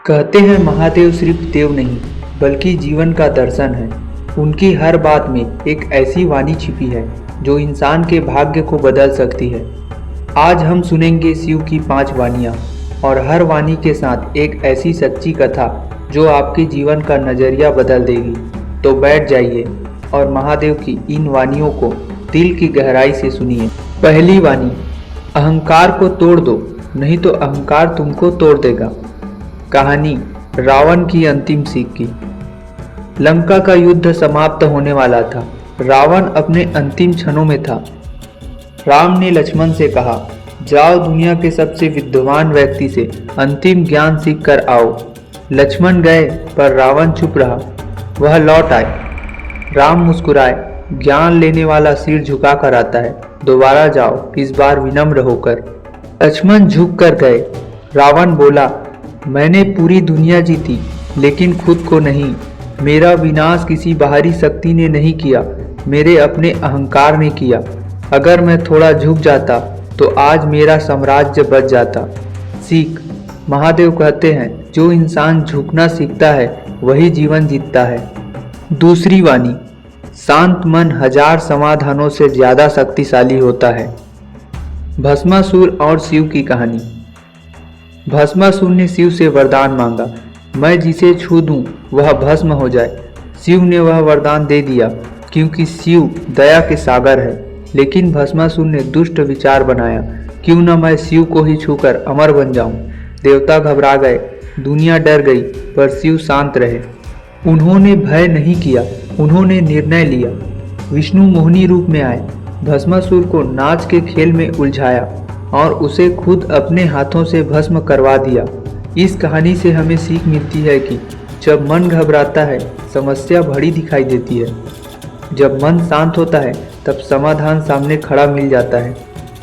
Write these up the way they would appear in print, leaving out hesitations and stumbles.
कहते हैं महादेव सिर्फ देव नहीं बल्कि जीवन का दर्शन है। उनकी हर बात में एक ऐसी वाणी छिपी है जो इंसान के भाग्य को बदल सकती है। आज हम सुनेंगे शिव की 5 वाणियाँ और हर वाणी के साथ एक ऐसी सच्ची कथा जो आपके जीवन का नज़रिया बदल देगी। तो बैठ जाइए और महादेव की इन वाणियों को दिल की गहराई से सुनिए। पहली वाणी, अहंकार को तोड़ दो नहीं तो अहंकार तुमको तोड़ देगा। कहानी रावण की अंतिम सीख की। लंका का युद्ध समाप्त होने वाला था। रावण अपने अंतिम क्षणों में था। राम ने लक्ष्मण से कहा, जाओ दुनिया के सबसे विद्वान व्यक्ति से अंतिम ज्ञान सीख कर आओ। लक्ष्मण गए पर रावण चुप रहा। वह लौट आए। राम मुस्कुराए, ज्ञान लेने वाला सिर झुका कर आता है। दोबारा जाओ, इस बार विनम्र होकर। लक्ष्मण झुक कर गए। रावण बोला, मैंने पूरी दुनिया जीती लेकिन खुद को नहीं। मेरा विनाश किसी बाहरी शक्ति ने नहीं किया, मेरे अपने अहंकार ने किया। अगर मैं थोड़ा झुक जाता तो आज मेरा साम्राज्य बच जाता। सीख, महादेव कहते हैं जो इंसान झुकना सीखता है वही जीवन जीतता है। दूसरी वाणी, शांत मन हजार समाधानों से ज्यादा शक्तिशाली होता है। भस्मासुर और शिव की कहानी। भस्मासुर ने शिव से वरदान मांगा, मैं जिसे छू दूं वह भस्म हो जाए। शिव ने वह वरदान दे दिया क्योंकि शिव दया के सागर है। लेकिन भस्मासुर ने दुष्ट विचार बनाया, क्यों न मैं शिव को ही छूकर अमर बन जाऊं। देवता घबरा गए, दुनिया डर गई, पर शिव शांत रहे। उन्होंने भय नहीं किया, उन्होंने निर्णय लिया। विष्णु मोहिनी रूप में आए, भस्मासुर को नाच के खेल में उलझाया और उसे खुद अपने हाथों से भस्म करवा दिया। इस कहानी से हमें सीख मिलती है कि जब मन घबराता है समस्या बड़ी दिखाई देती है। जब मन शांत होता है तब समाधान सामने खड़ा मिल जाता है।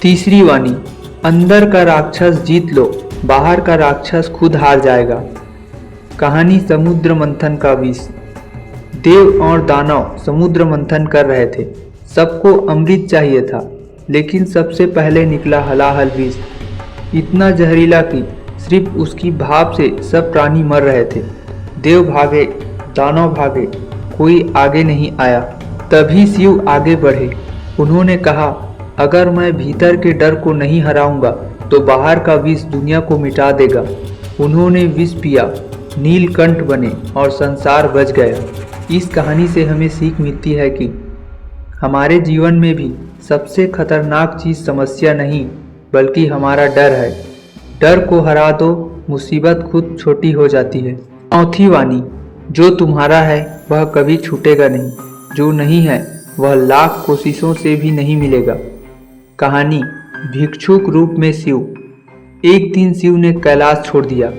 तीसरी वाणी, अंदर का राक्षस जीत लो, बाहर का राक्षस खुद हार जाएगा। कहानी समुद्र मंथन का विष। देव और दानव समुद्र मंथन कर रहे थे। सबको अमृत चाहिए था, लेकिन सबसे पहले निकला हलाहल विष, इतना जहरीला कि सिर्फ उसकी भाप से सब प्राणी मर रहे थे। देव भागे, दानव भागे, कोई आगे नहीं आया। तभी शिव आगे बढ़े। उन्होंने कहा, अगर मैं भीतर के डर को नहीं हराऊंगा तो बाहर का विष दुनिया को मिटा देगा। उन्होंने विष पिया, नीलकंठ बने और संसार बच गया। इस कहानी से हमें सीख मिलती है कि हमारे जीवन में भी सबसे खतरनाक चीज़ समस्या नहीं बल्कि हमारा डर है। डर को हरा दो, मुसीबत खुद छोटी हो जाती है। चौथी वाणी, जो तुम्हारा है वह कभी छूटेगा नहीं, जो नहीं है वह लाख कोशिशों से भी नहीं मिलेगा। कहानी भिक्षुक रूप में शिव। एक दिन शिव ने कैलाश छोड़ दिया,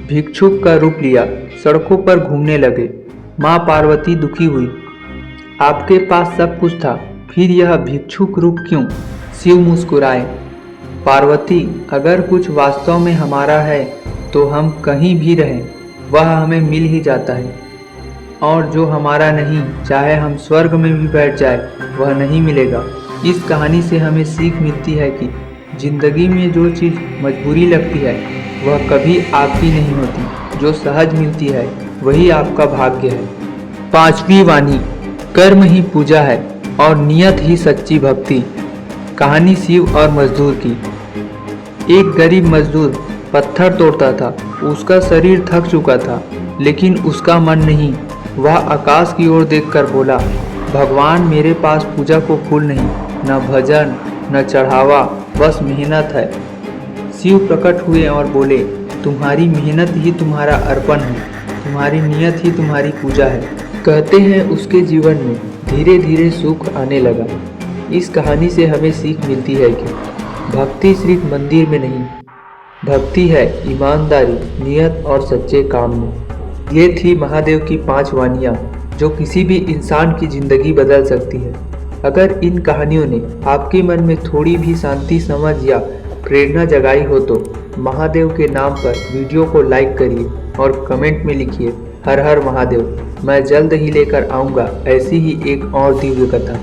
भिक्षुक का रूप लिया, सड़कों पर घूमने लगे। माँ पार्वती दुखी हुई, आपके पास सब कुछ था, फिर यह भिक्षुक रूप क्यों? शिव मुस्कुराए, पार्वती, अगर कुछ वास्तव में हमारा है तो हम कहीं भी रहें वह हमें मिल ही जाता है, और जो हमारा नहीं, चाहे हम स्वर्ग में भी बैठ जाए वह नहीं मिलेगा। इस कहानी से हमें सीख मिलती है कि जिंदगी में जो चीज़ मजबूरी लगती है वह कभी आपकी नहीं होती, जो सहज मिलती है वही आपका भाग्य है। पांचवी वाणी, कर्म ही पूजा है और नियत ही सच्ची भक्ति। कहानी शिव और मजदूर की। एक गरीब मजदूर पत्थर तोड़ता था। उसका शरीर थक चुका था लेकिन उसका मन नहीं। वह आकाश की ओर देखकर बोला, भगवान, मेरे पास पूजा को फूल नहीं, न भजन न चढ़ावा, बस मेहनत है। शिव प्रकट हुए और बोले, तुम्हारी मेहनत ही तुम्हारा अर्पण है, तुम्हारी नियत ही तुम्हारी पूजा है। कहते हैं उसके जीवन में धीरे धीरे सुख आने लगा। इस कहानी से हमें सीख मिलती है कि भक्ति सिर्फ मंदिर में नहीं, भक्ति है ईमानदारी, नियत और सच्चे काम में। ये थी महादेव की 5 वाणियाँ जो किसी भी इंसान की ज़िंदगी बदल सकती है। अगर इन कहानियों ने आपके मन में थोड़ी भी शांति, समझ या प्रेरणा जगाई हो तो महादेव के नाम पर वीडियो को लाइक करिए और कमेंट में लिखिए, हर हर महादेव। मैं जल्द ही लेकर आऊँगा ऐसी ही एक और दिव्य कथा।